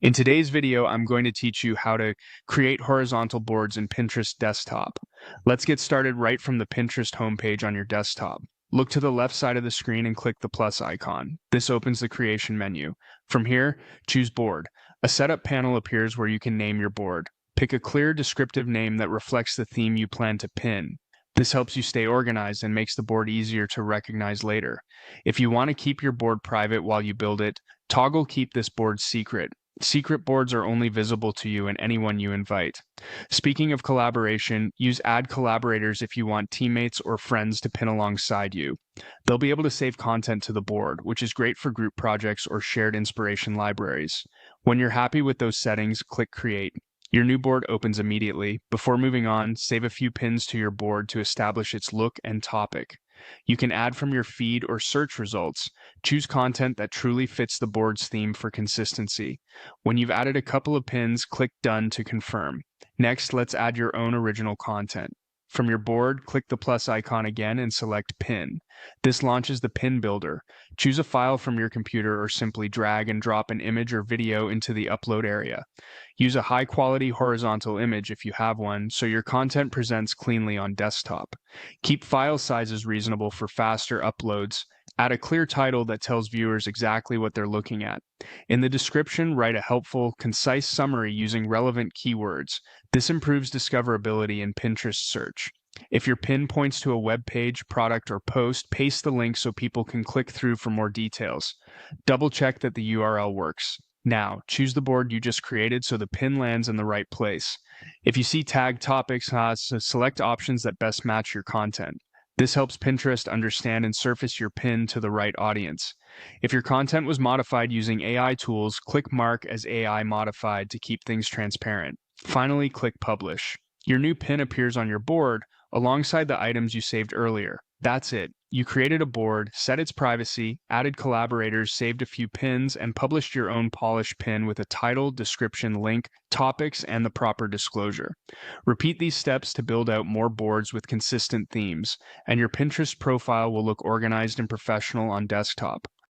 In today's video, I'm going to teach you how to create horizontal boards in Pinterest desktop. Let's get started right from the Pinterest homepage on your desktop. Look to the left side of the screen and click the plus icon. This opens the creation menu. From here, choose board. A setup panel appears where you can name your board. Pick a clear, descriptive name that reflects the theme you plan to pin. This helps you stay organized and makes the board easier to recognize later. If you want to keep your board private while you build it, toggle keep this board secret. Secret boards are only visible to you and anyone you invite. Speaking of collaboration, use add collaborators if you want teammates or friends to pin alongside you. They'll be able to save content to the board, which is great for group projects or shared inspiration libraries. When you're happy with those settings, click create. Your new board opens immediately. Before moving on, save a few pins to your board to establish its look and topic. You can add from your feed or search results. Choose content that truly fits the board's theme for consistency. When you've added a couple of pins, click Done to confirm. Next, let's add your own original content. From your board, click the plus icon again and select Pin. This launches the Pin Builder. Choose a file from your computer or simply drag and drop an image or video into the upload area. Use a high-quality horizontal image if you have one, so your content presents cleanly on desktop. Keep file sizes reasonable for faster uploads. Add a clear title that tells viewers exactly what they're looking at. In the description, write a helpful, concise summary using relevant keywords. This improves discoverability in Pinterest search. If your pin points to a web page, product, or post, paste the link so people can click through for more details. Double check that the URL works. Now, choose the board you just created so the pin lands in the right place. If you see tag topics, select options that best match your content. This helps Pinterest understand and surface your pin to the right audience. If your content was modified using AI tools, click Mark as AI modified to keep things transparent. Finally, click Publish. Your new pin appears on your board alongside the items you saved earlier. That's it. You created a board, set its privacy, added collaborators, saved a few pins, and published your own polished pin with a title, description, link, topics, and the proper disclosure. Repeat these steps to build out more boards with consistent themes, and your Pinterest profile will look organized and professional on desktop.